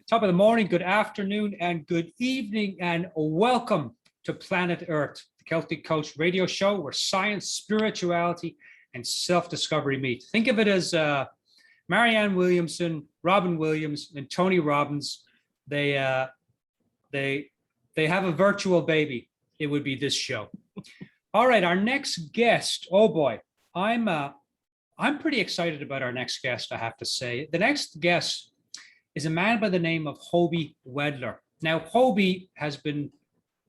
Top of the morning, good afternoon, and good evening, and welcome to Planet Earth, the Celtic Coach radio show where science, spirituality, and self-discovery meet. Think of it as Marianne Williamson, Robin Williams, and Tony Robbins. They have a virtual baby. It would be this show. All right, our next guest. Oh boy, I'm pretty excited about our next guest, I have to say. The next guest is a man by the name of Hoby Wedler. Now, Hoby has been,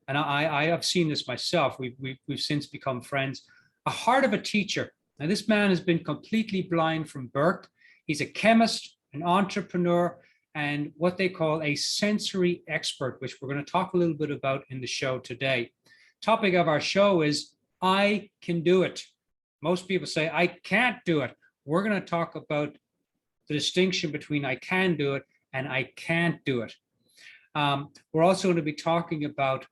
and I have seen this myself, we've since become friends, a heart of a teacher. Now, this man has been completely blind from birth. He's a chemist, an entrepreneur, and what they call a sensory expert, which we're going to talk a little bit about in the show today. Topic of our show is, I can do it. Most people say, I can't do it. We're going to talk about the distinction between I can do it and I can't do it. We're also going to be talking about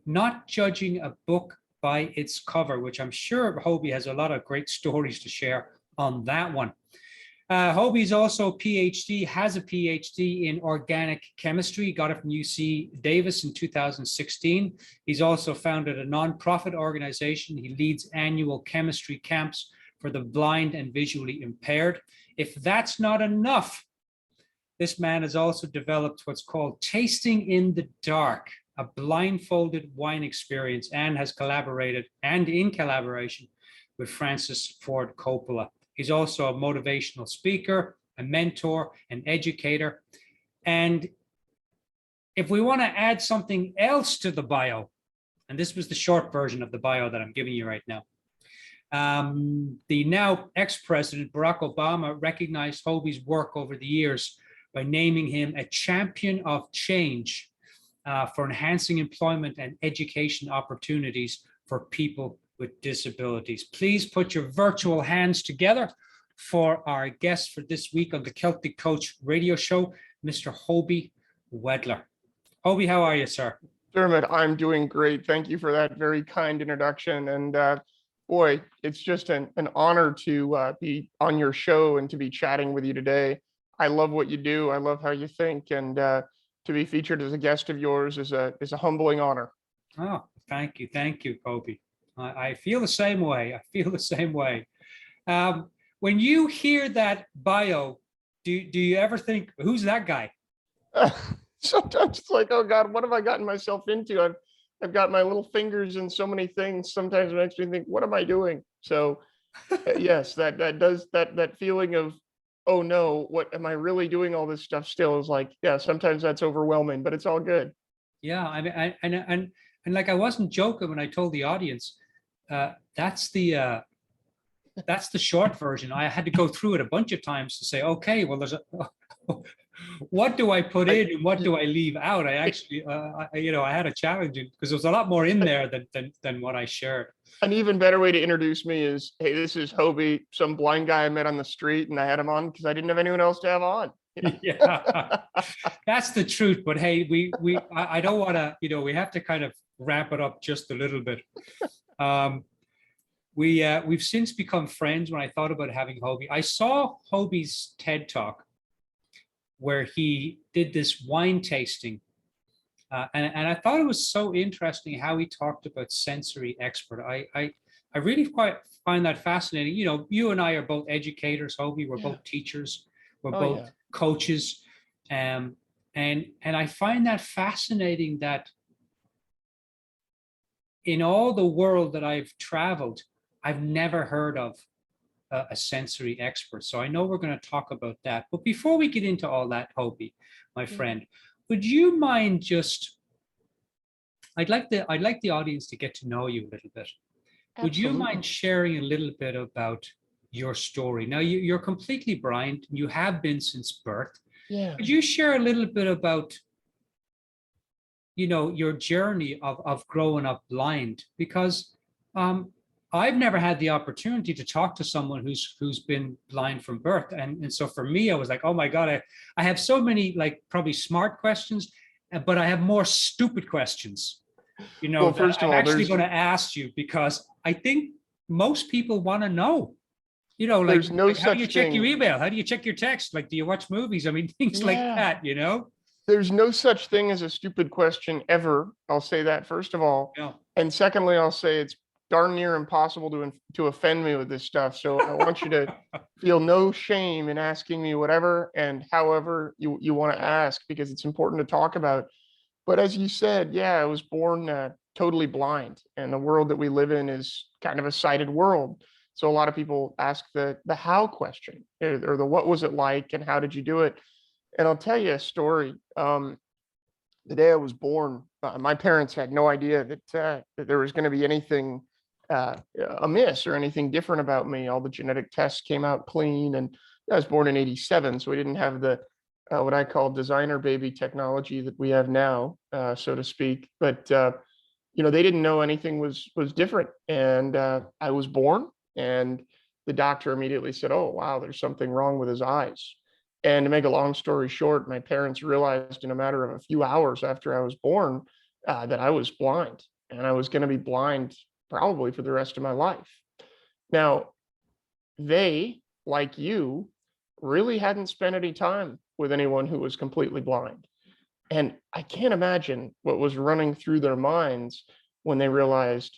not judging a book by its cover, which I'm sure Hoby has a lot of great stories to share on that one. Hoby's also a PhD, has a PhD in organic chemistry, got it from UC Davis in 2016. He's also founded a nonprofit organization. He leads annual chemistry camps for the blind and visually impaired. If that's not enough, this man has also developed what's called Tasting in the Dark, a blindfolded wine experience, and has collaborated and in collaboration with Francis Ford Coppola. He's also a motivational speaker, a mentor, an educator. And if we want to add something else to the bio, and this was the short version of the bio that I'm giving you right now, the now ex-president Barack Obama recognized Hoby's work over the years by naming him a champion of change for enhancing employment and education opportunities for people with disabilities. Please put your virtual hands together for our guest for this week on the Celtic Coach radio show, Mr. Hoby Wedler. Hoby, how are you, sir? Dermot, I'm doing great. Thank you for that very kind introduction. And boy, it's just an honor to be on your show and to be chatting with you today. I love what you do. I love how you think. And to be featured as a guest of yours is a humbling honor. Oh, thank you. Thank you, Hoby. I feel the same way. I feel the same way. When you hear that bio, do you ever think, who's that guy? Sometimes it's like, oh God, what have I gotten myself into? I've got my little fingers in so many things. Sometimes it makes me think, what am I doing? So yes, that feeling of, oh no, what am I really doing all this stuff still is like, yeah, sometimes that's overwhelming, but it's all good. Yeah, I mean, and like I wasn't joking when I told the audience, that's the short version. I had to go through it a bunch of times to say, okay, well, there's what do I put in and what do I leave out? I actually, I had a challenge because there was a lot more in there than what I shared. An even better way to introduce me is, hey, this is Hoby, some blind guy I met on the street, and I had him on because I didn't have anyone else to have on. Yeah, that's the truth. But hey, I don't want to, we have to kind of wrap it up just a little bit. We've since become friends. When I thought about having Hoby, I saw Hoby's TED Talk where he did this wine tasting. And I thought it was so interesting how he talked about sensory expert. I really quite find that fascinating. You and I are both educators, Hoby. We're both teachers. We're both coaches. And I find that fascinating that in all the world that I've traveled, I've never heard of a sensory expert. So I know we're going to talk about that. But before we get into all that, Hoby, my friend, would you mind just, I'd like the audience to get to know you a little bit. Absolutely. Would you mind sharing a little bit about your story? Now, you're completely blind. You have been since birth. Yeah. Could you share a little bit about, your journey of growing up blind? Because I've never had the opportunity to talk to someone who's been blind from birth. And so for me, I was like, oh my God, I have so many probably smart questions, but I have more stupid questions, well, first of all, I'm actually going to ask you because I think most people want to know, there's no such how do you check thing. your email? How do you check your text? Do you watch movies? I mean, things like that, There's no such thing as a stupid question ever. I'll say that first of all. Yeah. And secondly, I'll say it's darn near impossible to offend me with this stuff. So I want you to feel no shame in asking me whatever and however you want to ask, because it's important to talk about. But as you said, yeah, I was born totally blind, and the world that we live in is kind of a sighted world. So a lot of people ask the how question, or the what was it like and how did you do it? And I'll tell you a story. The day I was born, my parents had no idea that there was going to be anything amiss or anything different about me. All the genetic tests came out clean, and I was born in '87, so we didn't have the what I call designer baby technology that we have now, so to speak. But they didn't know anything was different, and I was born, and the doctor immediately said, "Oh, wow, there's something wrong with his eyes." And to make a long story short, my parents realized in a matter of a few hours after I was born that I was blind, and I was going to be blind probably for the rest of my life. Now, they, like you, really hadn't spent any time with anyone who was completely blind. And I can't imagine what was running through their minds when they realized,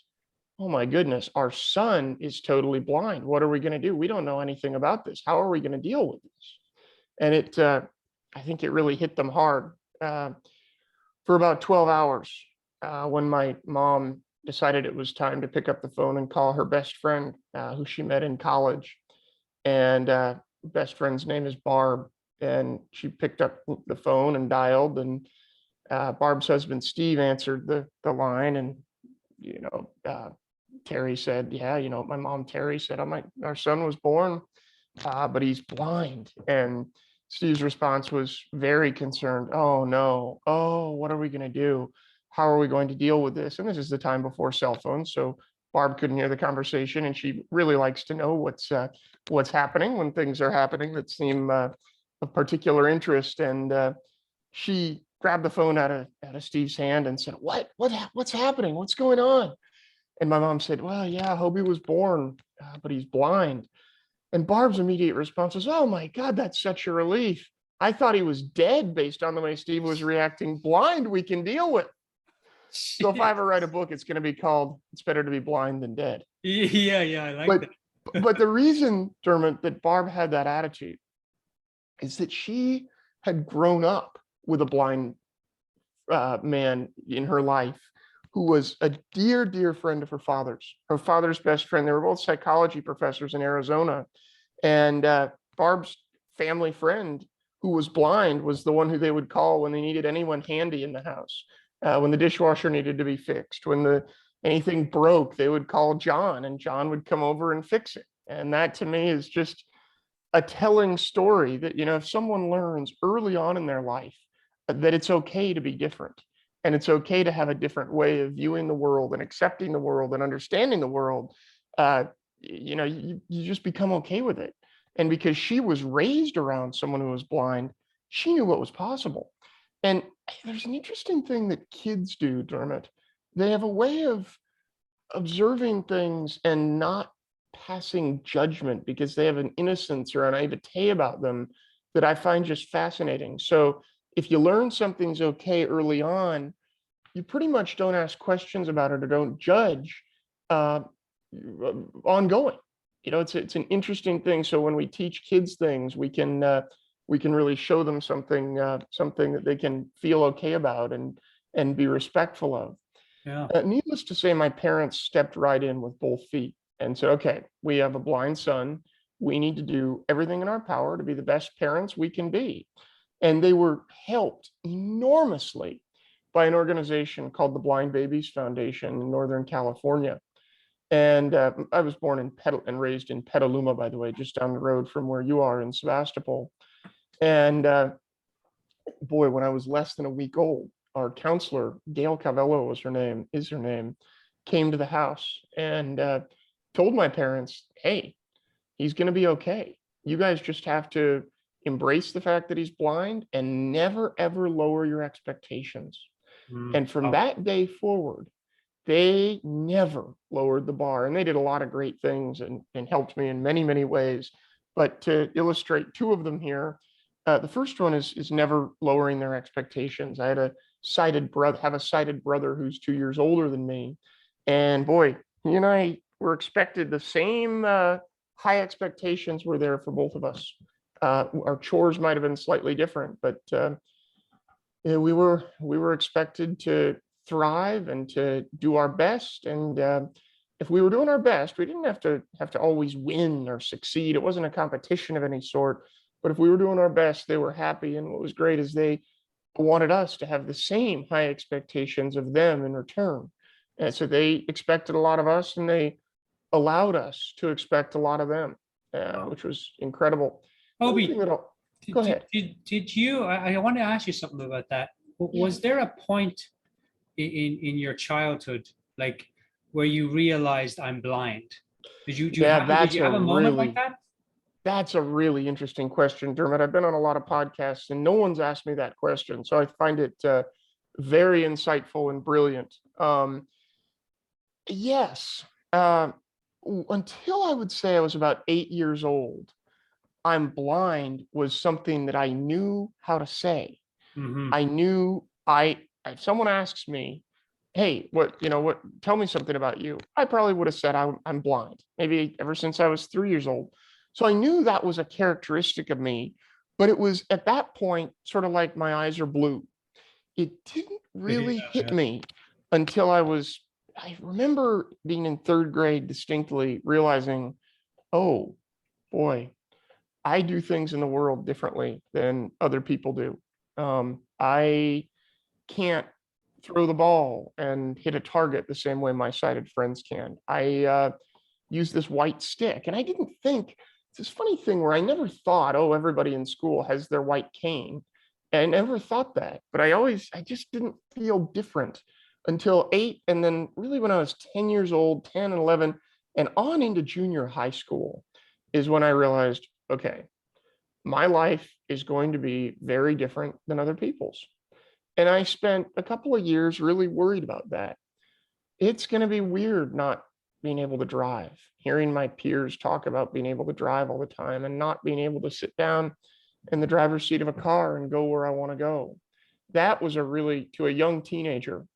oh my goodness, our son is totally blind. What are we going to do? We don't know anything about this. How are we going to deal with this? And I think it really hit them hard. For about 12 hours, when my mom decided it was time to pick up the phone and call her best friend, who she met in college. And best friend's name is Barb. And she picked up the phone and dialed, and Barb's husband, Steve, answered the line. And, Terry said, yeah, my mom, Terry, said, oh, our son was born, but he's blind. And Steve's response was very concerned. Oh, no. Oh, what are we going to do? How are we going to deal with this? And this is the time before cell phones. So Barb couldn't hear the conversation, and she really likes to know what's happening when things are happening that seem of particular interest. And she grabbed the phone out of Steve's hand and said, what's happening? What's going on? And my mom said, well, yeah, Hoby was born, but he's blind. And Barb's immediate response was, oh my God, that's such a relief. I thought he was dead based on the way Steve was reacting. Blind, we can deal with. So if I ever write a book, it's going to be called It's Better to Be Blind Than Dead. Yeah, I like that. But the reason, Dermot, that Barb had that attitude is that she had grown up with a blind man in her life who was a dear, dear friend of her father's best friend. They were both psychology professors in Arizona. And Barb's family friend, who was blind, was the one who they would call when they needed anyone handy in the house. When the dishwasher needed to be fixed, when anything broke, they would call John, and John would come over and fix it. And that, to me, is just a telling story that, if someone learns early on in their life that it's okay to be different, and it's okay to have a different way of viewing the world and accepting the world and understanding the world, you just become okay with it. And because she was raised around someone who was blind, she knew what was possible. And there's an interesting thing that kids do, Dermot. They have a way of observing things and not passing judgment because they have an innocence or a naivete about them that I find just fascinating. So if you learn something's okay early on, you pretty much don't ask questions about it or don't judge ongoing. It's an interesting thing. So when we teach kids things, we can really show them something that they can feel okay about and be respectful of. Yeah. Needless to say, my parents stepped right in with both feet and said, okay, we have a blind son. We need to do everything in our power to be the best parents we can be. And they were helped enormously by an organization called the Blind Babies Foundation in Northern California. And I was born and raised in Petaluma, by the way, just down the road from where you are in Sebastopol. And boy, when I was less than a week old, our counselor, Gail Cavello is her name, came to the house and told my parents, hey, he's going to be okay. You guys just have to embrace the fact that he's blind and never, ever lower your expectations. And from that day forward, they never lowered the bar. And they did a lot of great things and helped me in many, many ways. But to illustrate two of them here, The first one is never lowering their expectations. I had a sighted brother who's 2 years older than me, and boy, he and I were expected the same high expectations were there for both of us. Our chores might have been slightly different, but yeah, we were expected to thrive and to do our best. And if we were doing our best, we didn't have to always win or succeed. It wasn't a competition of any sort. But if we were doing our best, they were happy. And what was great is they wanted us to have the same high expectations of them in return. And so they expected a lot of us, and they allowed us to expect a lot of them, which was incredible. The other thing Hoby, that go ahead. did you, I want to ask you something about that. Was there a point in your childhood, like where you realized I'm blind? Yeah, Did you have a moment like that? that's a really interesting question, Dermot. I've been on a lot of podcasts and no one's asked me that question. So I find it very insightful and brilliant. Yes. Until I would say I was about 8 years old, I'm blind was something that I knew how to say. Hmm. I knew if someone asks me, hey, tell me something about you, I probably would have said I'm blind, maybe ever since I was 3 years old. So I knew that was a characteristic of me, but it was at that point sort of like my eyes are blue. It didn't Yeah, really hit yeah. me until I remember being in third grade distinctly realizing, oh boy, I do things in the world differently than other people do. I can't throw the ball and hit a target the same way my sighted friends can. I use this white stick, and I didn't think it's this funny thing where I never thought, oh, everybody in school has their white cane. I never thought that, but I just didn't feel different until 8. And then really when I was 10 years old, 10 and 11, and on into junior high school is when I realized, okay, my life is going to be very different than other people's. And I spent a couple of years really worried about that. It's going to be weird not being able to drive, hearing my peers talk about being able to drive all the time and not being able to sit down in the driver's seat of a car and go where I want to go. That was to a young teenager,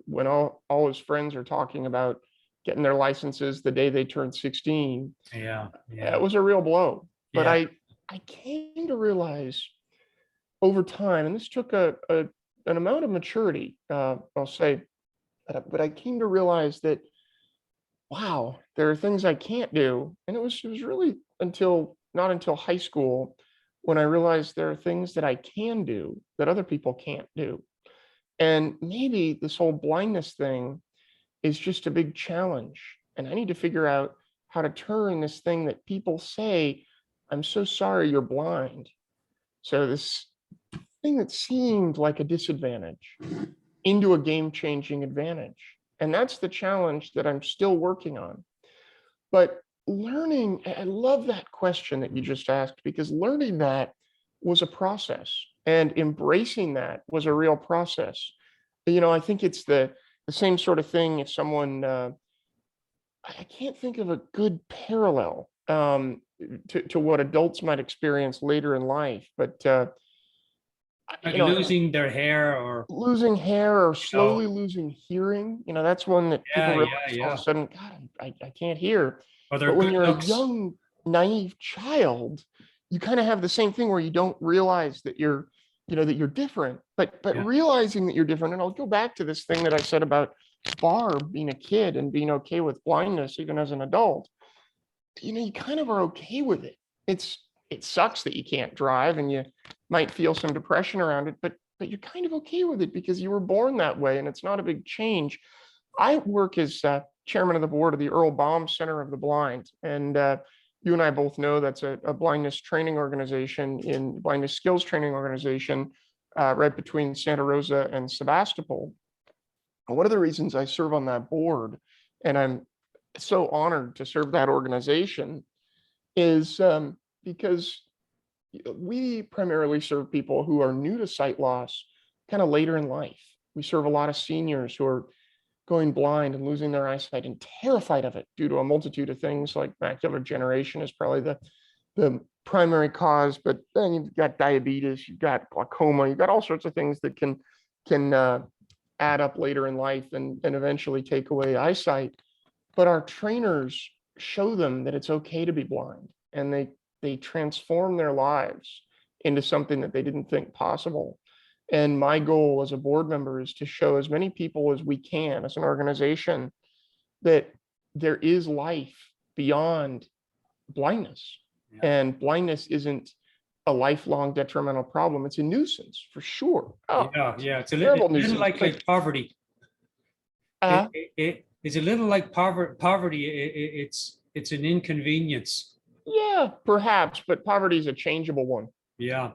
when all his friends are talking about getting their licenses the day they turned 16, Yeah, it yeah, was a real blow. But yeah. I came to realize over time, and this took an amount of maturity, I'll say, but I came to realize that, wow, there are things I can't do. And it was really not until high school when I realized there are things that I can do that other people can't do. And maybe this whole blindness thing is just a big challenge. And I need to figure out how to turn this thing that people say, I'm so sorry you're blind. So this thing that seemed like a disadvantage into a game-changing advantage. And that's the challenge that I'm still working on. But learning, I love that question that you just asked, because learning that was a process, and embracing that was a real process. I think it's the same sort of thing if someone, I can't think of a good parallel to what adults might experience later in life, but Like losing their hair or, losing hair or oh, slowly losing hearing, that's one that people yeah, realize yeah, all of yeah. a sudden, God, I can't hear. Or their But when good you're a looks. young, naive child, you kind of have the same thing where you don't realize that you're different, but Yeah, realizing that you're different. And I'll go back to this thing that I said about Barb being a kid and being okay with blindness, even as an adult. You kind of are okay with it. It sucks that you can't drive and you might feel some depression around it, but you're kind of okay with it because you were born that way and it's not a big change. I work as chairman of the board of the Earl Baum Center of the Blind, and you and I both know that's a blindness training organization, in blindness skills training organization, right between Santa Rosa and Sebastopol. And one of the reasons I serve on that board, and I'm so honored to serve that organization, is because we primarily serve people who are new to sight loss kind of later in life. We serve a lot of seniors who are going blind and losing their eyesight and terrified of it due to a multitude of things, like macular degeneration is probably the primary cause, but then you've got diabetes, you've got glaucoma, you've got all sorts of things that can add up later in life and eventually take away eyesight. But our trainers show them that it's okay to be blind, and they transform their lives into something that they didn't think possible. And my goal as a board member is to show as many people as we can as an organization that there is life beyond blindness. Yeah. And blindness isn't a lifelong detrimental problem. It's a nuisance for sure. Oh, Yeah. It's a terrible little nuisance. like poverty. It's a little like poverty. It's an inconvenience. Yeah, perhaps, but poverty is a changeable one. Yeah.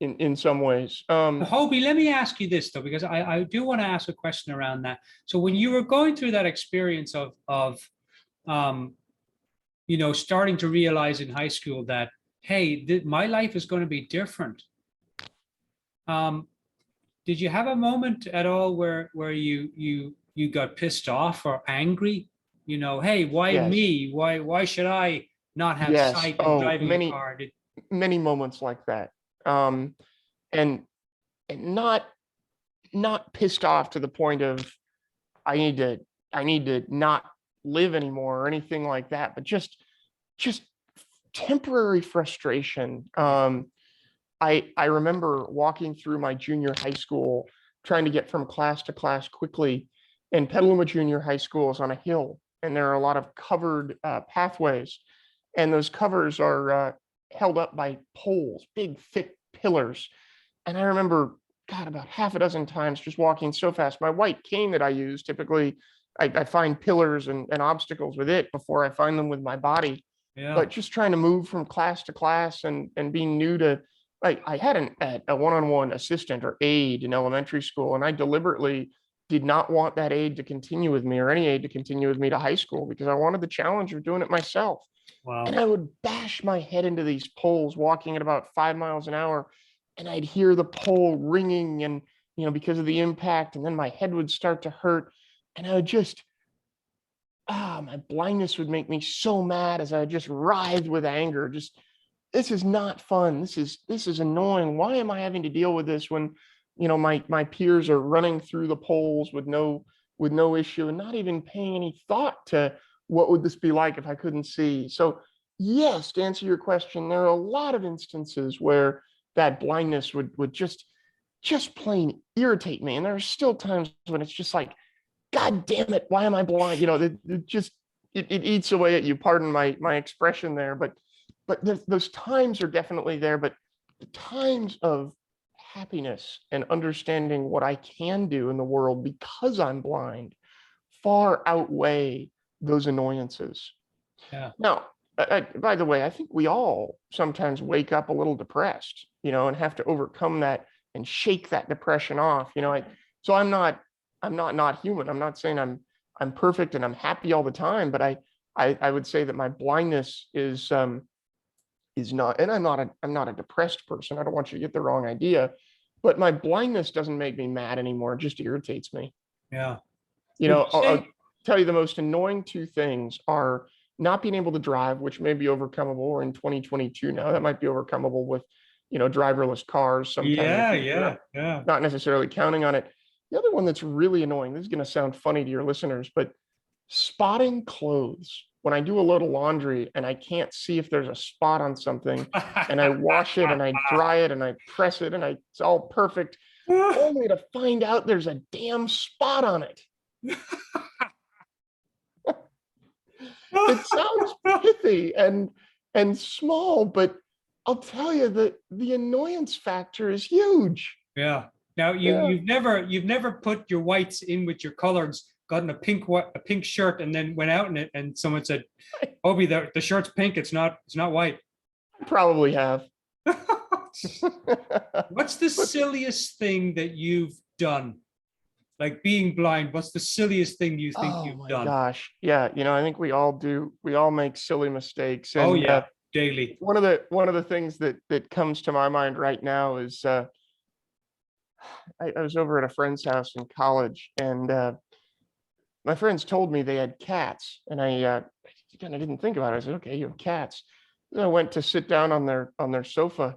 In some ways. Hoby, let me ask you this though, because I do want to ask a question around that. So when you were going through that experience of starting to realize in high school that, hey, my life is going to be different. Did you have a moment at all where you got pissed off or angry? Hey, why Yes. me? Why should I not have Yes. sight and driving many a car? many moments like that. And not pissed off to the point of I need to not live anymore or anything like that, but just temporary frustration. I remember walking through my junior high school, trying to get from class to class quickly, and Petaluma Junior High School is on a hill, and there are a lot of covered pathways, and those covers are held up by poles, big thick pillars. And I remember, God, about half a dozen times just walking so fast. My white cane that I use, typically I find pillars and obstacles with it before I find them with my body. Yeah. But just trying to move from class to class and being new to, I had a one-on-one assistant or aide in elementary school, and I deliberately did not want that aide to continue with me or any aide to continue with me to high school because I wanted the challenge of doing it myself. Wow. And I would bash my head into these poles walking at about 5 miles an hour, and I'd hear the pole ringing and, because of the impact, and then my head would start to hurt. And I would just, my blindness would make me so mad as I just writhed with anger. Just, this is not fun. This is annoying. Why am I having to deal with this when, my peers are running through the poles with no issue and not even paying any thought to what would this be like if I couldn't see? So yes, to answer your question, there are a lot of instances where that blindness would just plain irritate me. And there are still times when it's just like, God damn it, why am I blind? It eats away at you. Pardon my expression there, but those times are definitely there. But the times of happiness and understanding what I can do in the world because I'm blind far outweigh those annoyances. Yeah. Now, by the way, I think we all sometimes wake up a little depressed, and have to overcome that and shake that depression off. So I'm not human. I'm not saying I'm perfect and I'm happy all the time, but I would say that my blindness is not, and I'm not a depressed person. I don't want you to get the wrong idea, but my blindness doesn't make me mad anymore. It just irritates me. Yeah. I'll tell you the most annoying two things are not being able to drive, which may be overcomable, or in 2022 now, that might be overcomable with, driverless cars sometime. Yeah. Not necessarily counting on it. The other one that's really annoying, this is going to sound funny to your listeners, but spotting clothes. When I do a load of laundry and I can't see if there's a spot on something, and I wash it and I dry it and I press it and it's all perfect, only to find out there's a damn spot on it. It sounds pithy and small, but I'll tell you that the annoyance factor is huge. Yeah. Now you've never put your whites in with your colors, gotten a pink shirt, and then went out in it, and someone said, "Hoby, the shirt's pink. It's not white." I probably have. What's the silliest thing that you've done? Like being blind, what's the silliest thing you think you've done? Gosh. Yeah. I think we all do. We all make silly mistakes. And, oh yeah, daily. One of the things that comes to my mind right now is I was over at a friend's house in college, and my friends told me they had cats, and I kind of didn't think about it. I said, okay, you have cats. I went to sit down on their sofa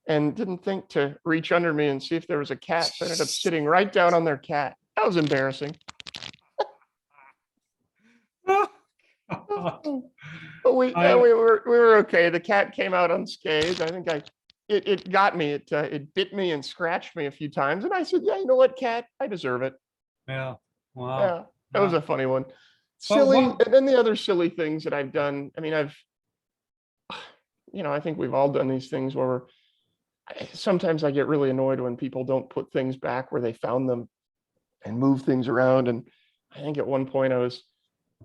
and didn't think to reach under me and see if there was a cat. So I ended up sitting right down on their cat. That was embarrassing. But we were okay. The cat came out unscathed. I think it got me. It bit me and scratched me a few times. And I said, yeah, you know what, cat? I deserve it. Yeah. Wow. Yeah, that was a funny one. Well, Silly. And then the other silly things that I've done. I mean, I think we've all done these things where sometimes I get really annoyed when people don't put things back where they found them and move things around. And I think at one point I was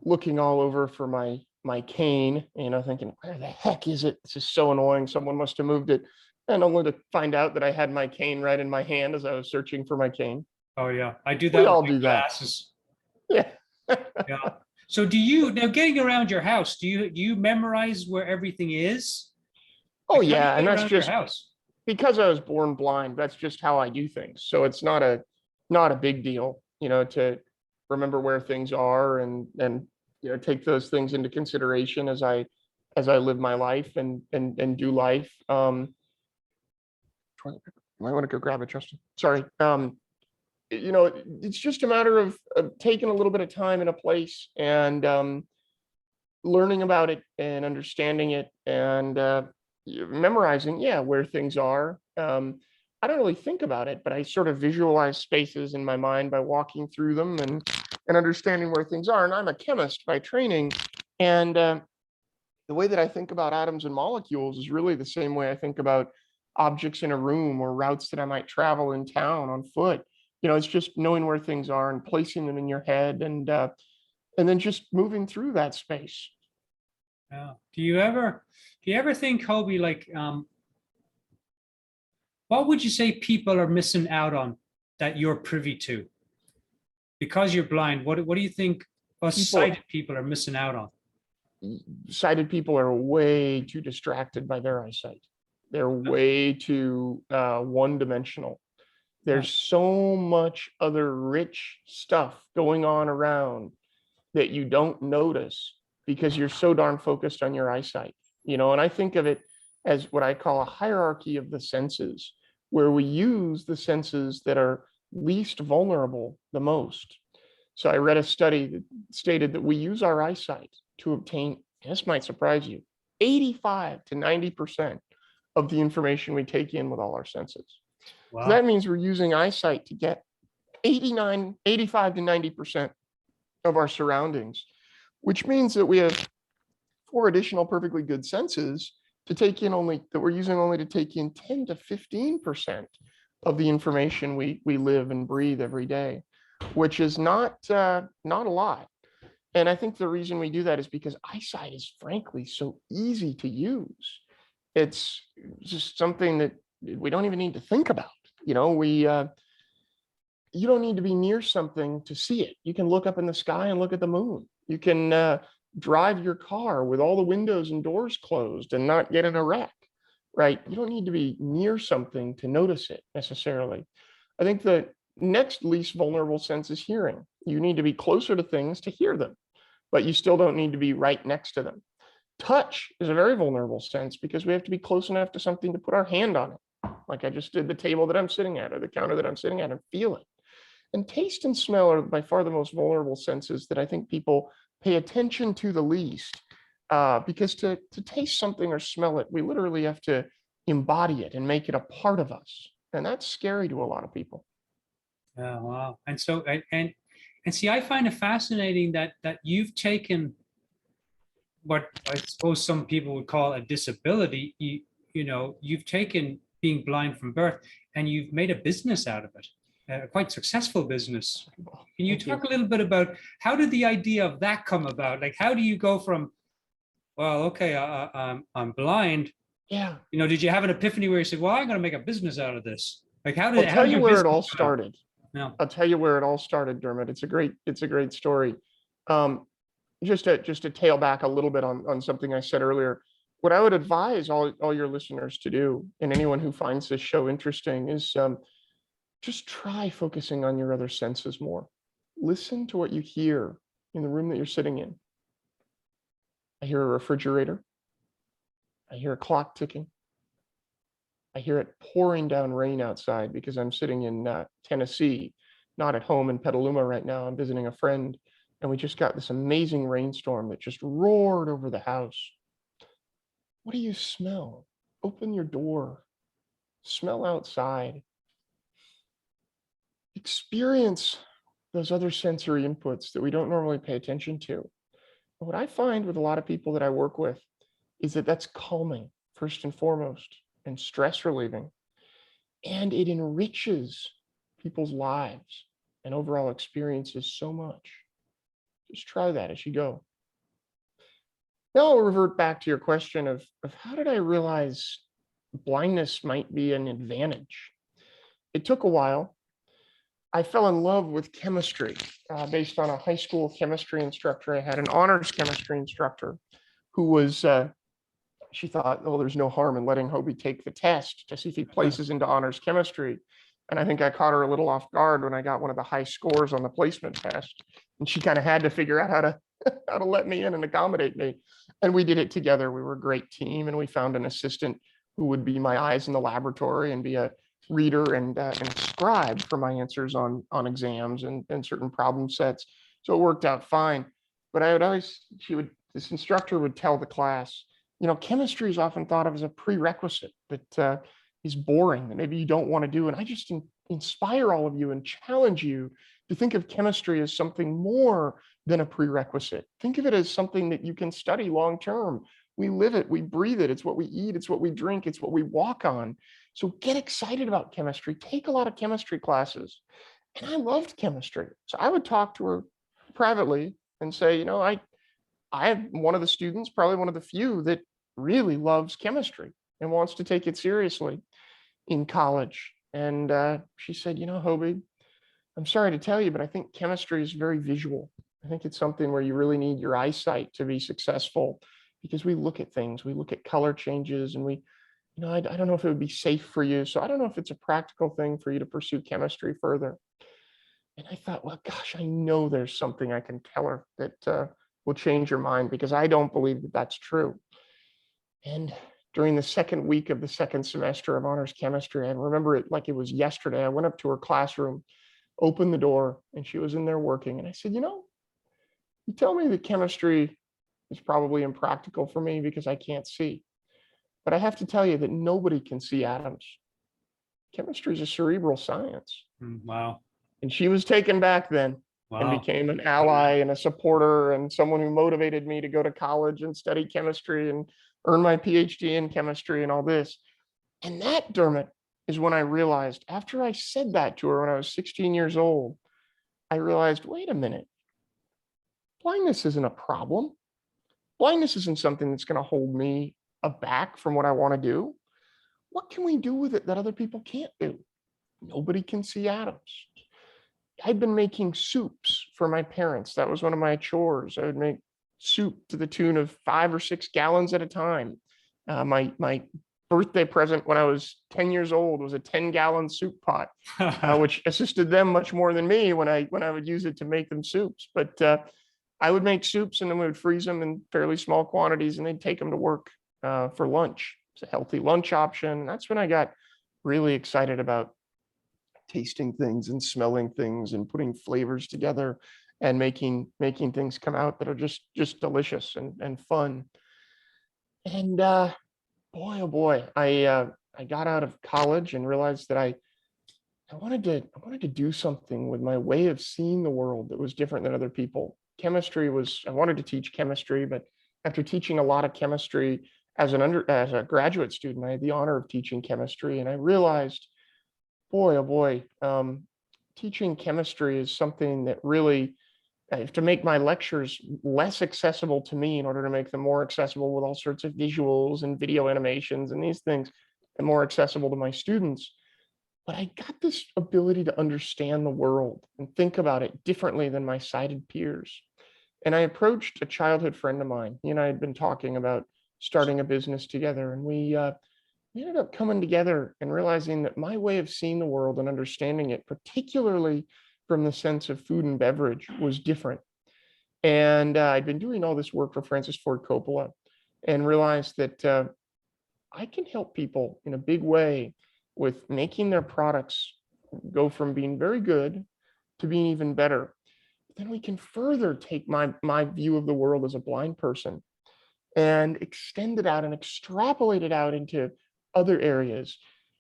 looking all over for my cane, thinking, where the heck is it? This is so annoying. Someone must have moved it. And only to find out that I had my cane right in my hand as I was searching for my cane. Oh yeah, I do that. We with all my do that. glasses. Yeah. Yeah. So do you now getting around your house? Do you memorize where everything is? Oh Like, how do you yeah, and get that's around your just house? because I was born blind. That's just how I do things. So it's not a big deal, to remember where things are and take those things into consideration as I live my life and do life. Might want to go grab it, Justin. Sorry. It's just a matter of taking a little bit of time in a place and learning about it and understanding it and memorizing, where things are. I don't really think about it, but I sort of visualize spaces in my mind by walking through them and understanding where things are. And I'm a chemist by training, and the way that I think about atoms and molecules is really the same way I think about objects in a room or routes that I might travel in town on foot. It's just knowing where things are and placing them in your head and then just moving through that space. Yeah. Do you ever think, Hoby, like, what would you say people are missing out on that you're privy to? Because you're blind, what do you think us sighted people are missing out on? Sighted people are way too distracted by their eyesight. They're way too one-dimensional. There's so much other rich stuff going on around that you don't notice because you're so darn focused on your eyesight. And I think of it as what I call a hierarchy of the senses, where we use the senses that are least vulnerable the most. So I read a study that stated that we use our eyesight to obtain, this might surprise you, 85 to 90% of the information we take in with all our senses. Wow. So that means we're using eyesight to get 85 to 90% of our surroundings, which means that we have 4 additional perfectly good senses to take in we're using only to take in 10 to 15% of the information we live and breathe every day, which is not a lot. And I think the reason we do that is because eyesight is frankly so easy to use. It's just something that we don't even need to think about. You don't need to be near something to see it. You can look up in the sky and look at the moon. You can drive your car with all the windows and doors closed and not get in a wreck, right? You don't need to be near something to notice it necessarily. I think the next least vulnerable sense is hearing. You need to be closer to things to hear them, but you still don't need to be right next to them. Touch is a very vulnerable sense because we have to be close enough to something to put our hand on it. Like I just did the table that I'm sitting at or the counter that I'm sitting at and feel it. And taste and smell are by far the most vulnerable senses that I think people pay attention to the least, because to taste something or smell it, we literally have to embody it and make it a part of us. And that's scary to a lot of people. Oh, wow. And so, and see, I find it fascinating that you've taken what I suppose some people would call a disability. You've taken being blind from birth and you've made a business out of it. A quite successful business. Can you talk a little bit about how did the idea of that come about? Like, how do you go from, well, okay, I'm blind. Yeah. Did you have an epiphany where you said, well, I'm going to make a business out of this? Like, I'll tell you where it all started. No. I'll tell you where it all started, Dermot. It's a great story. Just to tail back a little bit on something I said earlier. What I would advise all your listeners to do, and anyone who finds this show interesting, is just try focusing on your other senses more. Listen to what you hear in the room that you're sitting in. I hear a refrigerator. I hear a clock ticking. I hear it pouring down rain outside because I'm sitting in Tennessee, not at home in Petaluma right now. I'm visiting a friend, and we just got this amazing rainstorm that just roared over the house. What do you smell? Open your door. Smell outside. Experience those other sensory inputs that we don't normally pay attention to. What I find with a lot of people that I work with is that that's calming, first and foremost, and stress relieving. And it enriches people's lives and overall experiences so much. Just try that as you go. Now I'll revert back to your question of how did I realize blindness might be an advantage? It took a while. I fell in love with chemistry based on a high school chemistry instructor. I had an honors chemistry instructor who was, she thought, oh, there's no harm in letting Hoby take the test to see if he places into honors chemistry. And I think I caught her a little off guard when I got one of the high scores on the placement test. And she kind of had to figure out how to how to let me in and accommodate me. And we did it together. We were a great team, and we found an assistant who would be my eyes in the laboratory and be a reader and a scribe for my answers on exams and certain problem sets. So it worked out fine. But I would always, this instructor would tell the class, you know, chemistry is often thought of as a prerequisite that is boring, that maybe you don't want to do. And I just inspire all of you and challenge you to think of chemistry as something more than a prerequisite. Think of it as something that you can study long term. We live it, we breathe it. It's what we eat, it's what we drink, it's what we walk on. So get excited about chemistry. Take a lot of chemistry classes. And I loved chemistry. So I would talk to her privately and say, you know, I'm one of the students, probably one of the few that really loves chemistry and wants to take it seriously in college. And she said, you know, Hoby, I'm sorry to tell you, but I think chemistry is very visual. I think it's something where you really need your eyesight to be successful, because we look at things, we look at color changes, and we, you know, I don't know if it would be safe for you. So I don't know if it's a practical thing for you to pursue chemistry further. And I thought, well, gosh, I know there's something I can tell her that will change your mind, because I don't believe that that's true. And during the second week of the second semester of honors chemistry, I remember it like it was yesterday. I went up to her classroom, opened the door, and she was in there working. And I said, you know, you tell me that chemistry is probably impractical for me because I can't see. But I have to tell you that nobody can see atoms. Chemistry is a cerebral science. Wow. And she was taken back then and became an ally and a supporter and someone who motivated me to go to college and study chemistry and earn my PhD in chemistry and all this. And that, Dermot, is when I realized, after I said that to her when I was 16 years old, I realized, wait a minute, blindness isn't a problem. Blindness isn't something that's going to hold me aback from what I want to do. What can we do with it that other people can't do? Nobody can see atoms. I'd been making soups for my parents. That was one of my chores. I would make soup to the tune of 5 or 6 gallons at a time. My birthday present when I was 10 years old was a 10-gallon soup pot, which assisted them much more than me when I would use it to make them soups. But I would make soups, and then we would freeze them in fairly small quantities, and they'd take them to work for lunch. It's a healthy lunch option. That's when I got really excited about tasting things and smelling things and putting flavors together and making things come out that are just delicious and fun. And boy, oh boy, I got out of college and realized that I wanted to do something with my way of seeing the world that was different than other people. Chemistry was, I wanted to teach chemistry, but after teaching a lot of chemistry as a graduate student, I had the honor of teaching chemistry, and I realized, boy, oh boy, teaching chemistry is something that really, I have to make my lectures less accessible to me in order to make them more accessible with all sorts of visuals and video animations and these things, and more accessible to my students. But I got this ability to understand the world and think about it differently than my sighted peers. And I approached a childhood friend of mine. He and I had been talking about starting a business together, and we ended up coming together and realizing that my way of seeing the world and understanding it, particularly from the sense of food and beverage, was different. And I'd been doing all this work for Francis Ford Coppola and realized that I can help people in a big way with making their products go from being very good to being even better. Then we can further take my view of the world as a blind person and extend it out and extrapolate it out into other areas.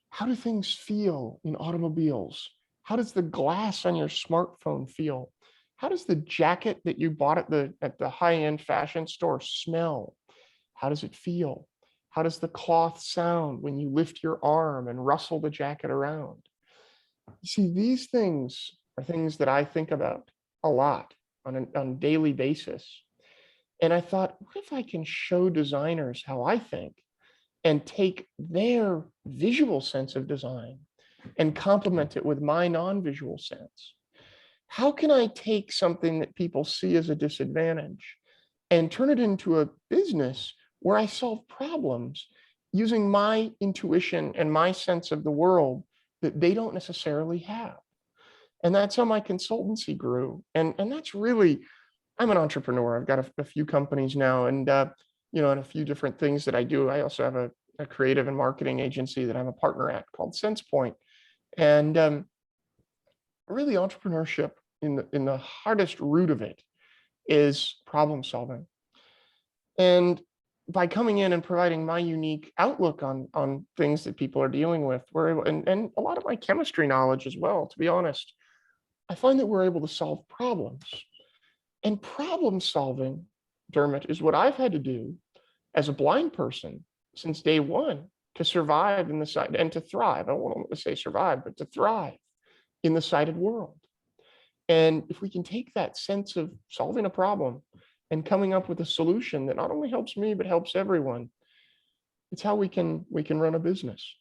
How do things feel in automobiles? How does the glass on your smartphone feel? How does the jacket that you bought at the high-end fashion store smell? How does it feel? How does the cloth sound when you lift your arm and rustle the jacket around? You see, these things are things that I think about a lot on a daily basis. And I thought, what if I can show designers how I think and take their visual sense of design and complement it with my non-visual sense? How can I take something that people see as a disadvantage and turn it into a business where I solve problems using my intuition and my sense of the world that they don't necessarily have? And that's how my consultancy grew. And that's really, I'm an entrepreneur. I've got a few companies now, and and a few different things that I do. I also have a creative and marketing agency that I'm a partner at called SensePoint. And really, entrepreneurship in the hardest root of it is problem solving. And by coming in and providing my unique outlook on things that people are dealing with, we're able, and a lot of my chemistry knowledge as well, to be honest, I find that we're able to solve problems. And problem solving, Dermot, is what I've had to do as a blind person since day one to survive in the sight and to thrive. I don't want to say survive, but to thrive in the sighted world. And if we can take that sense of solving a problem and coming up with a solution that not only helps me, but helps everyone, it's how we can run a business.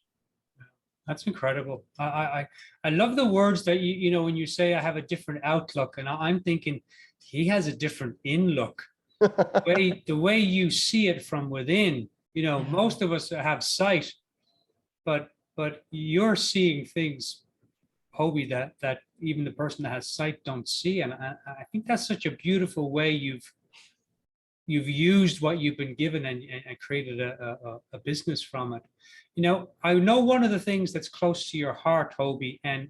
That's incredible. I love the words that when you say I have a different outlook, and I'm thinking he has a different in look. The way you see it from within, most of us have sight, but you're seeing things, Hoby, that even the person that has sight don't see. And I think that's such a beautiful way you've used what you've been given and created a business from it. I know one of the things that's close to your heart, Hoby, and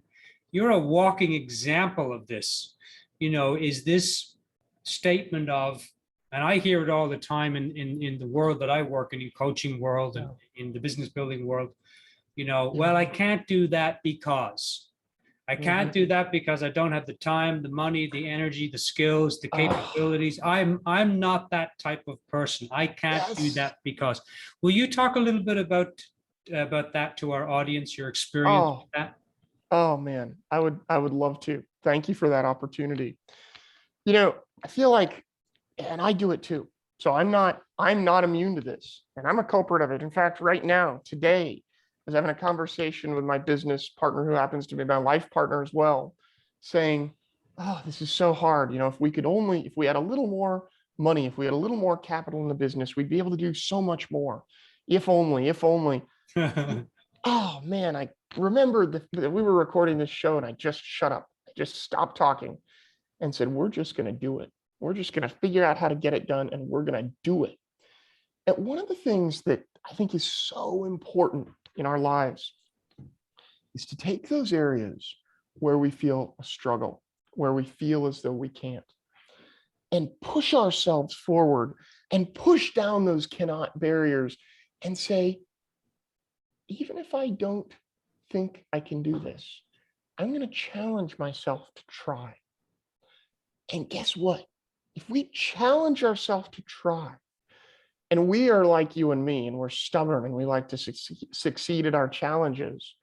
you're a walking example of this, is this statement of, and I hear it all the time in the world that I work in coaching world and in the business building world, well, I can't do that because I can't do that because I don't have the time, the money, the energy, the skills, the capabilities. I'm not that type of person. I can't do that because. Will you talk a little bit about that to our audience, your experience with that? Oh man, I would love to. Thank you for that opportunity. I feel like, and I do it too. So I'm not immune to this, and I'm a culprit of it. In fact, right now, today, I was having a conversation with my business partner, who happens to be my life partner as well, saying, oh, this is so hard. If we had a little more money, if we had a little more capital in the business, we'd be able to do so much more. If only. Oh man, I remember that we were recording this show and I just shut up. I just stopped talking and said, we're just going to do it. We're just going to figure out how to get it done, and we're going to do it. And one of the things that I think is so important in our lives is to take those areas where we feel a struggle, where we feel as though we can't, and push ourselves forward and push down those cannot barriers and say, even if I don't think I can do this, I'm going to challenge myself to try. And guess what? If we challenge ourselves to try, and we are like you and me, and we're stubborn and we like to succeed at our challenges,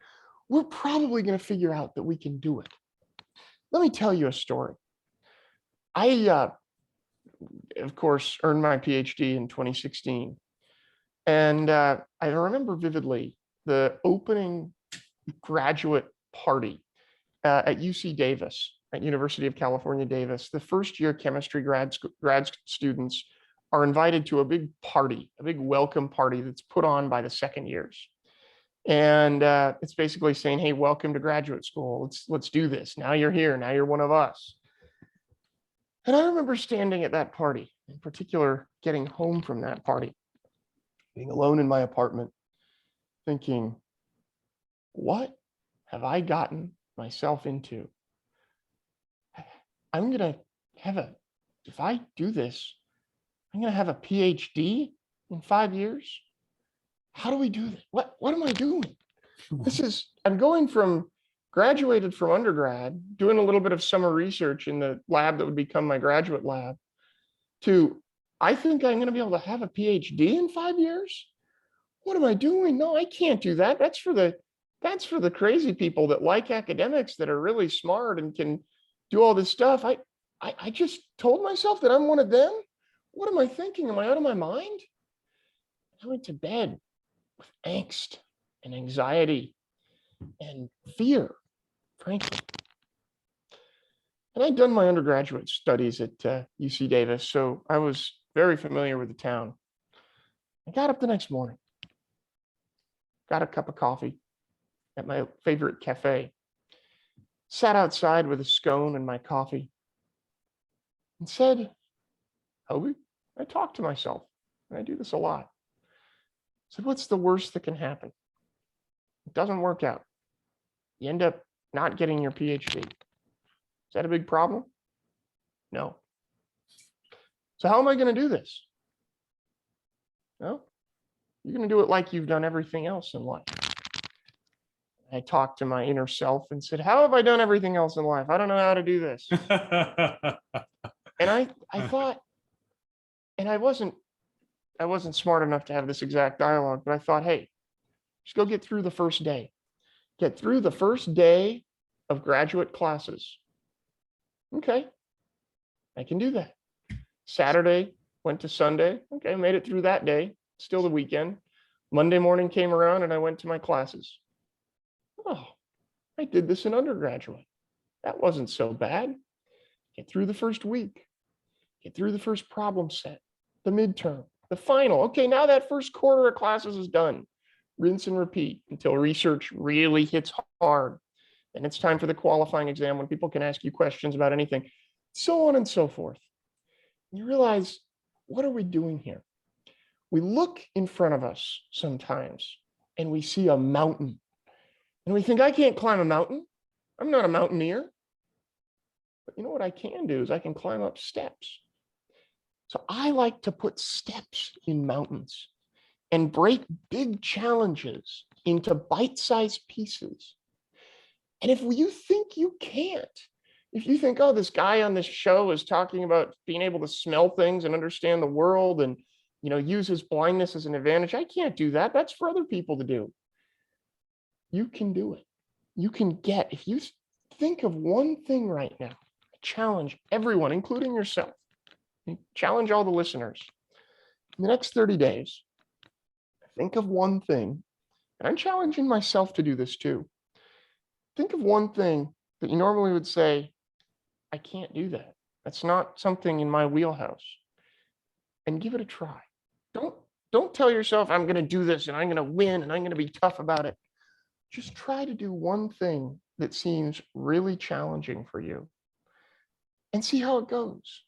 we're probably going to figure out that we can do it. Let me tell you a story. I, of course, earned my PhD in 2016. And I remember vividly the opening graduate party at UC Davis, at University of California, Davis. The first year chemistry grad students are invited to a big party, a big welcome party that's put on by the second years. And it's basically saying, hey, welcome to graduate school. Let's do this. Now you're here. Now you're one of us. And I remember standing at that party, in particular, getting home from that party, being alone in my apartment, thinking, what have I gotten myself into? I'm going to if I do this, I'm going to have a PhD in 5 years. How do we do this? What am I doing? I'm going from graduated from undergrad, doing a little bit of summer research in the lab that would become my graduate lab, to I think I'm going to be able to have a PhD in 5 years. What am I doing? No, I can't do that. That's for the crazy people that like academics, that are really smart and can do all this stuff. I just told myself that I'm one of them. What am I thinking? Am I out of my mind? I went to bed with angst and anxiety and fear, frankly. And I'd done my undergraduate studies at UC Davis, so I was very familiar with the town. I got up the next morning, got a cup of coffee at my favorite cafe, sat outside with a scone and my coffee, and said, Hoby, I talk to myself, and I do this a lot. I said, what's the worst that can happen? It doesn't work out. You end up not getting your PhD. Is that a big problem? No. So how am I going to do this? Well, you're going to do it like you've done everything else in life. I talked to my inner self and said, how have I done everything else in life? I don't know how to do this. And I thought, and I wasn't smart enough to have this exact dialogue, but I thought, hey, just go get through the first day. Get through the first day of graduate classes. Okay, I can do that. Saturday went to Sunday. Okay, made it through that day. Still the weekend. Monday morning came around and I went to my classes. Oh, I did this in undergraduate. That wasn't so bad. Get through the first week. Get through the first problem set, the midterm, the final. Okay, now that first quarter of classes is done. Rinse and repeat until research really hits hard. And it's time for the qualifying exam when people can ask you questions about anything, so on and so forth. You realize, what are we doing here? We look in front of us sometimes and we see a mountain and we think, I can't climb a mountain. I'm not a mountaineer. But you know what I can do is I can climb up steps. So I like to put steps in mountains and break big challenges into bite-sized pieces. And if you think you can't, if you think, oh, this guy on this show is talking about being able to smell things and understand the world and, use his blindness as an advantage, I can't do that. That's for other people to do. You can do it. You can if you think of one thing right now, challenge everyone, including yourself, challenge all the listeners. In the next 30 days, think of one thing, and I'm challenging myself to do this too. Think of one thing that you normally would say, I can't do that. That's not something in my wheelhouse. And give it a try. Don't tell yourself, I'm going to do this and I'm going to win and I'm going to be tough about it. Just try to do one thing that seems really challenging for you and see how it goes.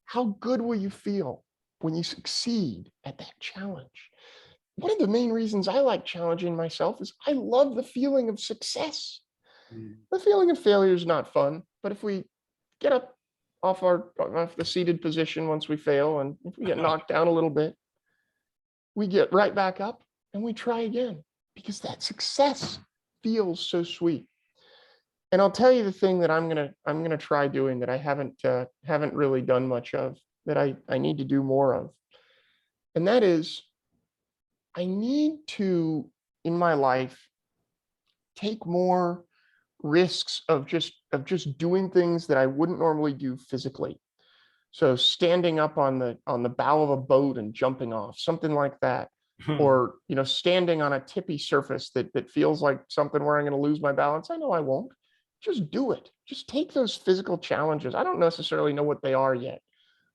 How good will you feel when you succeed at that challenge? One of the main reasons I like challenging myself is I love the feeling of success. The feeling of failure is not fun, but if we get up off the seated position once we fail, and if we get knocked down a little bit, we get right back up and we try again, because that success feels so sweet. And I'll tell you the thing that I'm gonna try doing that I haven't really done much of, that I need to do more of, and that is, I need to, in my life, take more risks of just doing things that I wouldn't normally do physically. So standing up on the bow of a boat and jumping off, something like that, or standing on a tippy surface that feels like something where I'm going to lose my balance. I know I won't. Just do it. Just take those physical challenges. I don't necessarily know what they are yet,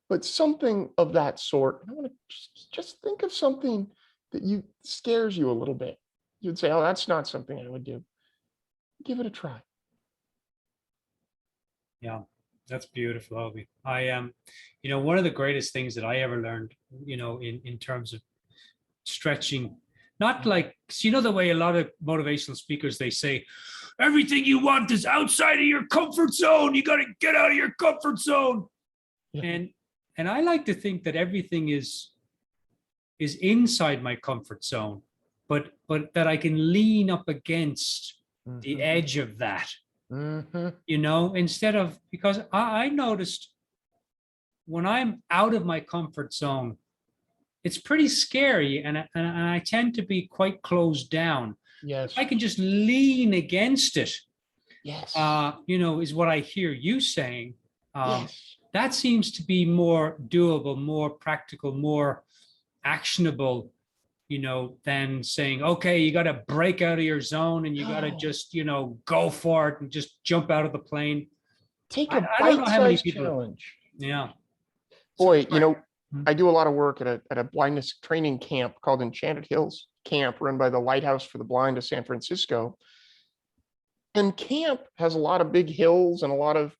but something of that sort. I want to just think of something that scares you a little bit. You'd say, oh, that's not something I would do. Give it a try. Yeah, that's beautiful, Hoby. I am, one of the greatest things that I ever learned, in terms of stretching, Not like, so you know, the way a lot of motivational speakers, they say, everything you want is outside of your comfort zone. You got to get out of your comfort zone. Yeah. And I like to think that everything is inside my comfort zone, but that I can lean up against the edge of that, you know, instead of, because I noticed when I'm out of my comfort zone, it's pretty scary, and I tend to be quite closed down. Yes. I can just lean against it. Yes. You know, is what I hear you saying. Yes. That seems to be more doable, more practical, more actionable, you know, than saying, okay, you got to break out of your zone and you got to just, you know, go for it and just jump out of the plane. Take a I don't know how many bite-sized people. challenge. Yeah. Boy, you know, I do a lot of work at a blindness training camp called Enchanted Hills Camp, run by the Lighthouse for the Blind of San Francisco. And camp has a lot of big hills and a lot of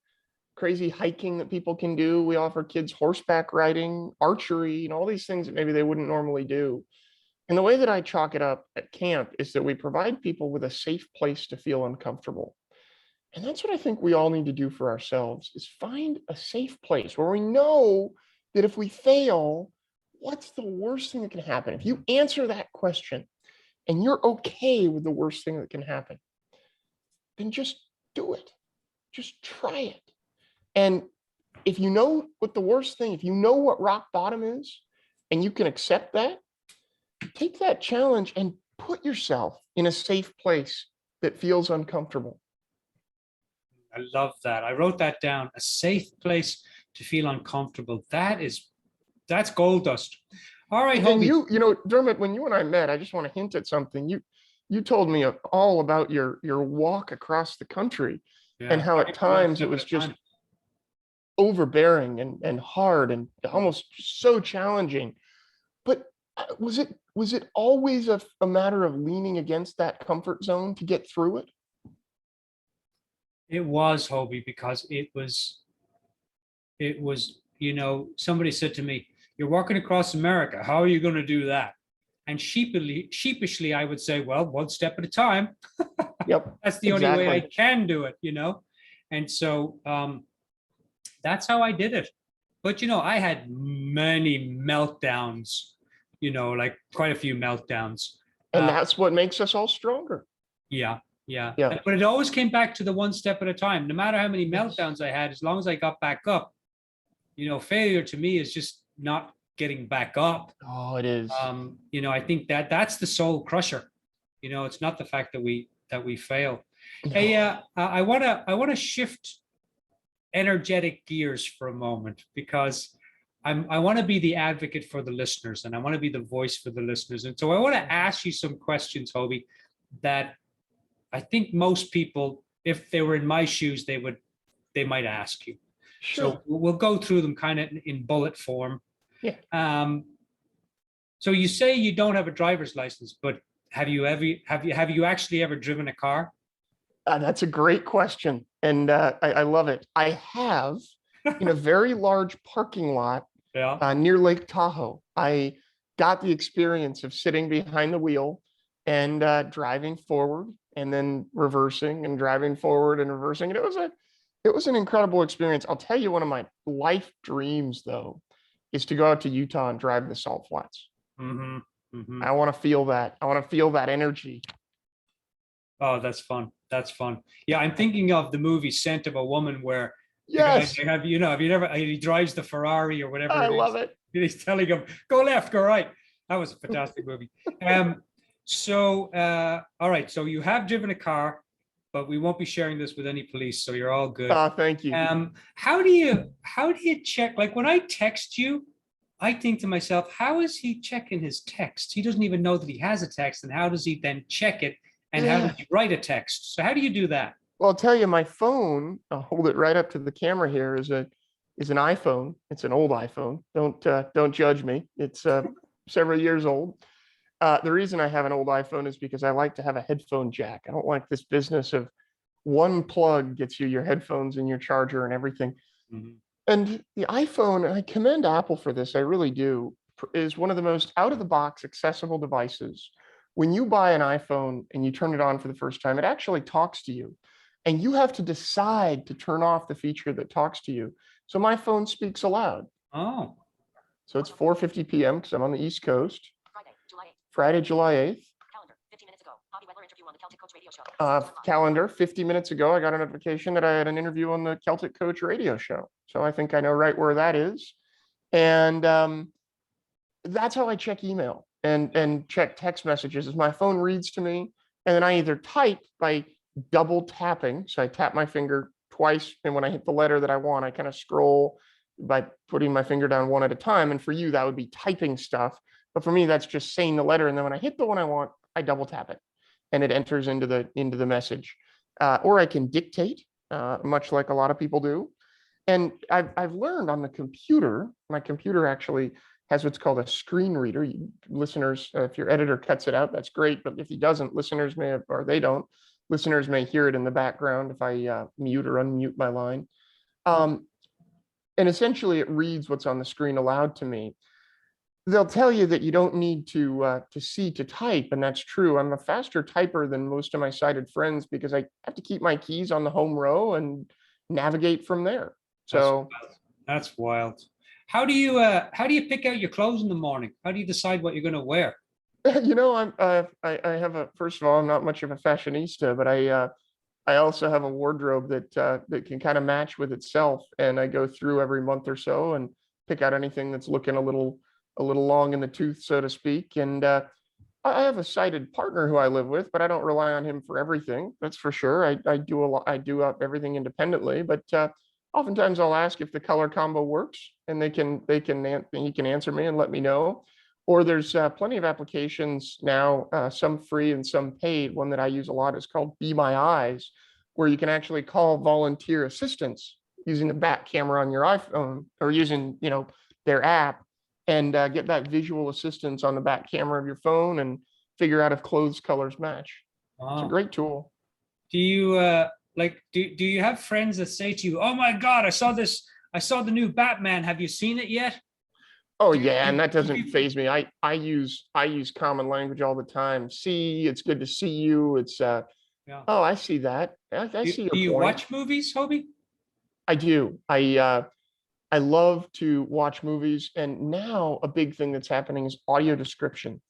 crazy hiking that people can do. We offer kids horseback riding, archery, and all these things that maybe they wouldn't normally do. And the way that I chalk it up at camp is that we provide people with a safe place to feel uncomfortable. And that's what I think we all need to do for ourselves, is find a safe place where we know that if we fail, what's the worst thing that can happen? If you answer that question and you're okay with the worst thing that can happen, then just do it. Just try it. And if you know what the worst thing, if you know what rock bottom is, and you can accept that, take that challenge and put yourself in a safe place that feels uncomfortable. I love that. I wrote that down. A safe place to feel uncomfortable. That's gold dust. All right, and Hoby. you know, Dermot, when you and I met, I just want to hint at something. You told me all about your walk across the country, and how at times it was just overbearing and hard and almost so challenging. But was it always a matter of leaning against that comfort zone to get through it? It was, Hoby, because it was, you know, somebody said to me, you're walking across America. How are you going to do that? And sheepishly, I would say, well, one step at a time. Yep. That's the only way I can do it, you know? And so that's how I did it. But, you know, I had many meltdowns, you know, like quite a few meltdowns. And that's what makes us all stronger. Yeah. But it always came back to the one step at a time. No matter how many meltdowns I had, as long as I got back up, you know, failure to me is just not getting back up. Oh, it is. You know, I think that's the soul crusher. You know, it's not the fact that we fail. No. Hey, I want to shift energetic gears for a moment, because I want to be the advocate for the listeners, and I want to be the voice for the listeners. And so I want to ask you some questions, Hoby, that I think most people, if they were in my shoes, they might ask you. Sure. So we'll go through them kind of in bullet form. Yeah. So you say you don't have a driver's license, but have you actually ever driven a car? That's a great question, and I love it. I have, in a very large parking lot near Lake Tahoe. I got the experience of sitting behind the wheel and driving forward and then reversing and driving forward and reversing. And it was an incredible experience. I'll tell you, one of my life dreams, though, is to go out to Utah and drive the salt flats. I want to feel that. I want to feel that energy. Oh, that's fun. That's fun. Yeah, I'm thinking of the movie Scent of a Woman, where yes, he drives the Ferrari or whatever. I love it. He's telling him, go left, go right. That was a fantastic movie. So, all right. So you have driven a car, but we won't be sharing this with any police, so you're all good. Thank you. How do you check? Like when I text you, I think to myself, how is he checking his text? He doesn't even know that he has a text, and how does he then check it? And how does he write a text? So how do you do that? Well, I'll tell you, my phone, I'll hold it right up to the camera here, is an iPhone. It's an old iPhone. Don't judge me. It's several years old. The reason I have an old iPhone is because I like to have a headphone jack. I don't like this business of one plug gets you your headphones and your charger and everything. And the iPhone, and I commend Apple for this, I really do, is one of the most out-of-the-box accessible devices When you buy an iPhone and you turn it on for the first time, it actually talks to you. And you have to decide to turn off the feature that talks to you. So my phone speaks aloud. Oh, So it's 4:50 p.m. because I'm on the East Coast. Friday, July 8th. Calendar, 50 minutes ago, I got a notification that I had an interview on the Celtic Coach radio show. So I think I know right where that is. And that's how I check email and check text messages, is my phone reads to me. And then I either type by double tapping. So I tap my finger twice. And when I hit the letter that I want, I kind of scroll by putting my finger down one at a time. And for you, that would be typing stuff. But for me, that's just saying the letter. And then when I hit the one I want, I double tap it and it enters into the message. Or I can dictate, much like a lot of people do. And I've learned on the computer, my computer actually has what's called a screen reader. Listeners, if your editor cuts it out, that's great. But if he doesn't, listeners may have, or they don't, listeners may hear it in the background if I mute or unmute my line. And essentially it reads what's on the screen aloud to me. They'll tell you that you don't need to see to type, and that's true. I'm a faster typer than most of my sighted friends because I have to keep my keys on the home row and navigate from there. So that's wild. How do you pick out your clothes in the morning? How do you decide what you're going to wear? You know, I have first of all, I'm not much of a fashionista, but I also have a wardrobe that can kind of match with itself, and I go through every month or so and pick out anything that's looking a little long in the tooth, so to speak. And I have a sighted partner who I live with, but I don't rely on him for everything. That's for sure. I do a lot. I do everything independently, but oftentimes I'll ask if the color combo works, and he can answer me and let me know. Or there's plenty of applications now, some free and some paid. One that I use a lot is called Be My Eyes, where you can actually call volunteer assistants using the back camera on your iPhone or using, their app, and get that visual assistance on the back camera of your phone and figure out if clothes colors match. Wow. It's a great tool. Do you do you have friends that say to you, "Oh my God, I saw the new Batman. Have you seen it yet?" Oh yeah, and that doesn't faze me. I use common language all the time. See, it's good to see you. It's yeah. Oh, I see that. I see your point. Do you watch movies, Hoby? I do. I love to watch movies, and now a big thing that's happening is audio description.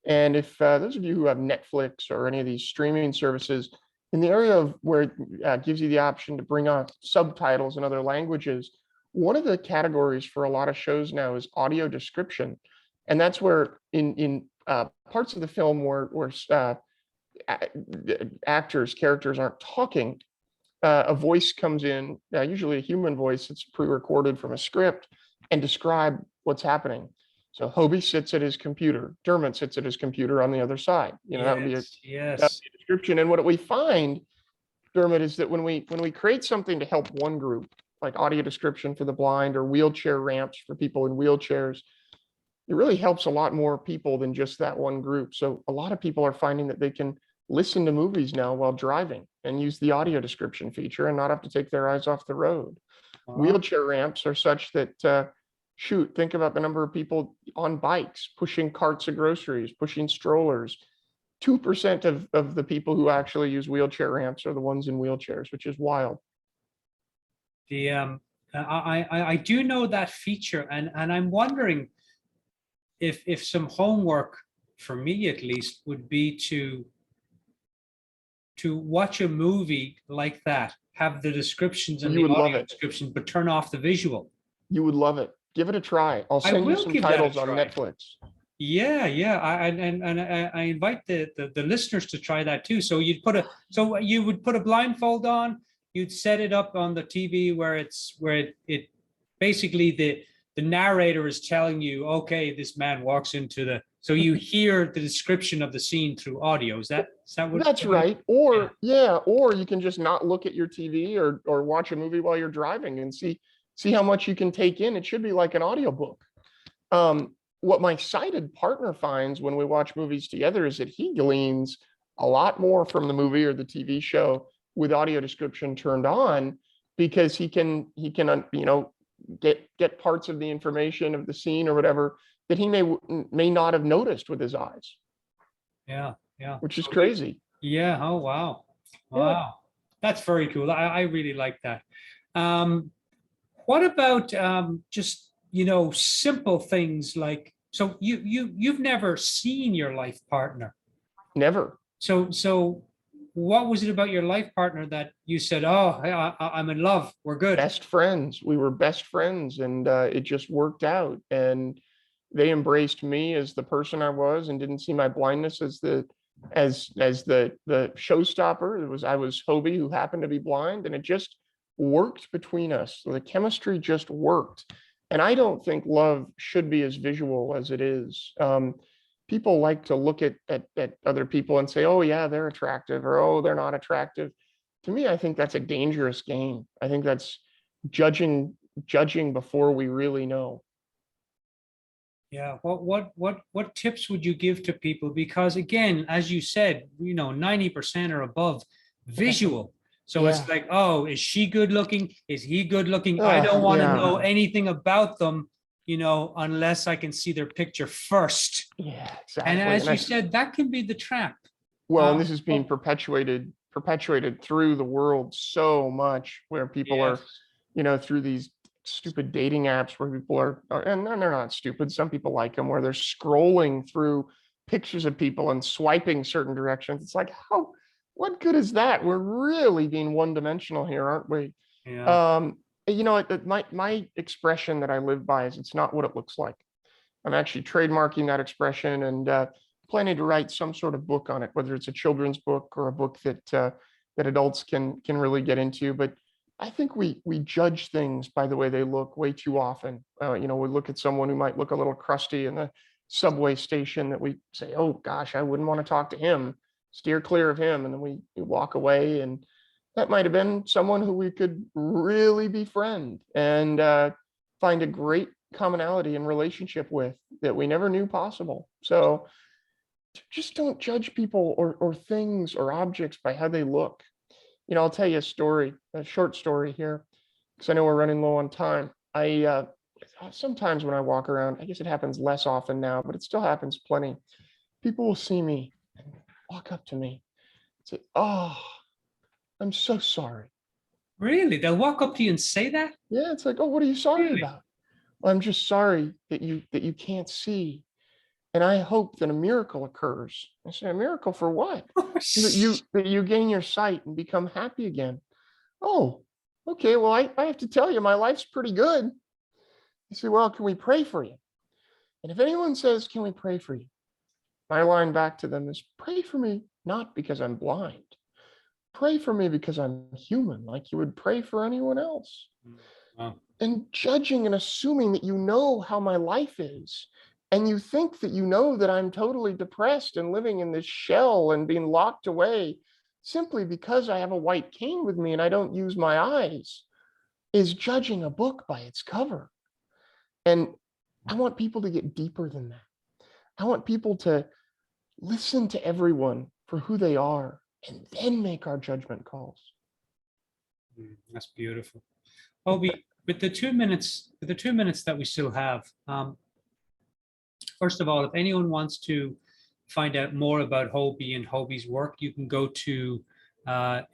And if those of you who have Netflix or any of these streaming services, in the area of where it gives you the option to bring on subtitles in other languages, one of the categories for a lot of shows now is audio description. And that's where in parts of the film where characters aren't talking, a voice comes in, usually a human voice that's pre-recorded from a script, and describe what's happening. So Hoby sits at his computer, Dermot sits at his computer on the other side. That would be a description. And what we find, Dermot, is that when we create something to help one group, like audio description for the blind or wheelchair ramps for people in wheelchairs, it really helps a lot more people than just that one group. So a lot of people are finding that they can listen to movies now while driving and use the audio description feature and not have to take their eyes off the road. Wow. Wheelchair ramps are such that, think about the number of people on bikes, pushing carts of groceries, pushing strollers. 2% of the people who actually use wheelchair ramps are the ones in wheelchairs, which is wild. I do know that feature, and I'm wondering if some homework for me at least would be to watch a movie like that, have the descriptions and the audio description, but turn off the visual. You would love it. Give it a try. I'll send you some titles on Netflix. Yeah. I invite the listeners to try that too. So you would put a blindfold on. You'd set it up on the TV where it basically the narrator is telling you, okay, this man walks into the. So you hear the description of the scene through audio. Is that what? That's right. Or or you can just not look at your TV or watch a movie while you're driving and see how much you can take in. It should be like an audiobook. What my sighted partner finds when we watch movies together is that he gleans a lot more from the movie or the TV show with audio description turned on, because he can get parts of the information of the scene or whatever that he may not have noticed with his eyes. Yeah. Yeah. which is So you- crazy. yeah. Oh, wow. Yeah. Wow. That's very cool. I really like that. Um, what about just, simple things like, so you've never seen your life partner. Never. So what was it about your life partner that you said, oh, I'm in love, we're good? Best friends. We were best friends, and it just worked out. And they embraced me as the person I was, and didn't see my blindness as the showstopper. I was Hoby, who happened to be blind, and it just worked between us. The chemistry just worked. And I don't think love should be as visual as it is. People like to look at other people and say, oh yeah, they're attractive, or oh, they're not attractive. To me, I think that's a dangerous game. I think that's judging before we really know. Yeah. What tips would you give to people? Because again, as you said, 90% are above visual. So Yeah. it's like, oh, is she good looking? Is he good looking? I don't want to Yeah. know anything about them, unless I can see their picture first. Yeah, And exactly. as And you I, said, that can be the trap. well, and this is being Oh, perpetuated through the world so much, where people yes. are, through these stupid dating apps, where people and they're not stupid. Some people like them, where they're scrolling through pictures of people and swiping certain directions. It's like, what good is that? We're really being one-dimensional here, aren't we? Yeah. Um, my expression that I live by is, it's not what it looks like. I'm actually trademarking that expression, and planning to write some sort of book on it, whether it's a children's book or a book that adults can really get into. But I think we judge things by the way they look way too often. We look at someone who might look a little crusty in the subway station, that we say, oh gosh, I wouldn't want to talk to him, steer clear of him, and then we walk away. And that might have been someone who we could really befriend, and find a great commonality and relationship with, that we never knew possible. So just don't judge people or things or objects by how they look. I'll tell you a short story here, because I know we're running low on time. I sometimes when I walk around, I guess it happens less often now, but it still happens plenty. People will see me and walk up to me and say, oh, I'm so sorry. Really? They'll walk up to you and say that? Yeah, it's like, oh, what are you sorry Really? about? "Well, I'm just sorry that you can't see, and I hope that a miracle occurs." I said, "A miracle for what?" "That you gain your sight and become happy again." "Oh, okay. Well, I have to tell you, my life's pretty good." He said, "Well, can we pray for you?" And if anyone says, "Can we pray for you?" my line back to them is, "Pray for me, not because I'm blind. Pray for me because I'm human, like you would pray for anyone else." Wow. And judging and assuming that you know how my life is, and you think that you know that I'm totally depressed and living in this shell and being locked away simply because I have a white cane with me and I don't use my eyes, is judging a book by its cover. And I want people to get deeper than that. I want people to listen to everyone for who they are, and then make our judgment calls. That's beautiful. Hoby, with the 2 minutes that we still have, first of all, if anyone wants to find out more about Hoby and Hoby's work, you can go to,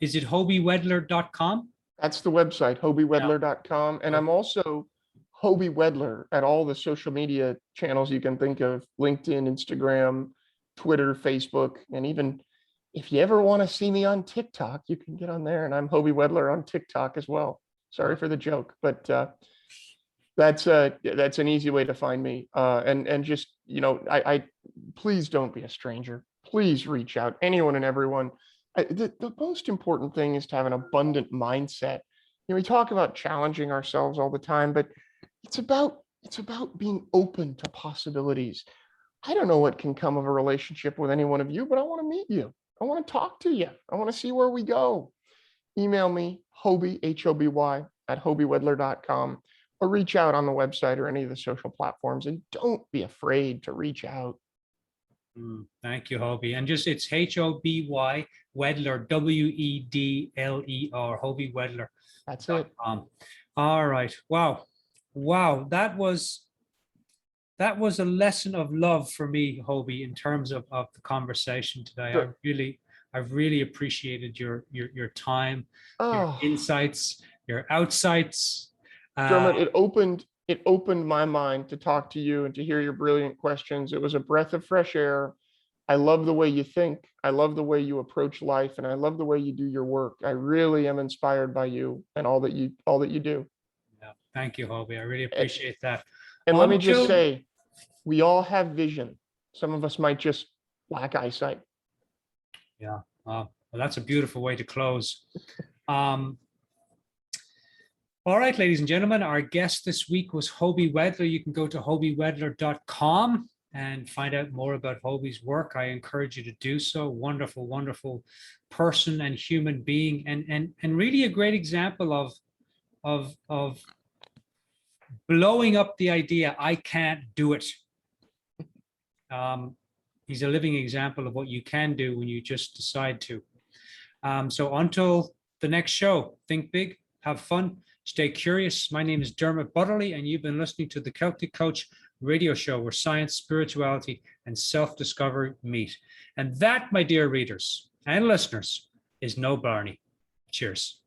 is it hobywedler.com? That's the website, Yeah. hobywedler.com. And I'm also Hoby Wedler at all the social media channels you can think of: LinkedIn, Instagram, Twitter, Facebook. And even if you ever want to see me on TikTok, you can get on there, and I'm Hoby Wedler on TikTok as well. Sorry for the joke, but that's an easy way to find me. And just, I please don't be a stranger. Please reach out, anyone and everyone. The most important thing is to have an abundant mindset. We talk about challenging ourselves all the time, but it's about being open to possibilities. I don't know what can come of a relationship with any one of you, but I want to meet you. I want to talk to you. I want to see where we go. Email me, Hoby, Hoby, at hobywedler.com, or reach out on the website or any of the social platforms. And don't be afraid to reach out. Thank you, Hoby. And just, it's Hoby Wedler, Wedler, Hoby Wedler. That's it. All right. Wow. Wow. That was that was a lesson of love for me, Hoby, in terms of the conversation today. Sure. I've really appreciated your time, your Oh, insights, your outsights. Dermot, it opened my mind to talk to you and to hear your brilliant questions. It was a breath of fresh air. I love the way you think. I love the way you approach life, and I love the way you do your work. I really am inspired by you and all that you do. Yeah, thank you, Hoby. I really A- appreciate that. And let me just Until say, we all have vision. Some of us might just lack eyesight. yeah, well, that's a beautiful way to close. Um, all right, ladies and gentlemen, our guest this week was Hoby Wedler. You can go to hobywedler.com and find out more about Hoby's work. I encourage you to do so. Wonderful, wonderful person and human being, and really a great example of blowing up the idea, I can't do it. He's a living example of what you can do when you just decide to. So until the next show, think big, have fun, stay curious. My name is Dermot Butterly, and you've been listening to the Celtic Coach radio show where science, spirituality, and self-discovery meet. And that, my dear readers and listeners, is no Barney. Cheers.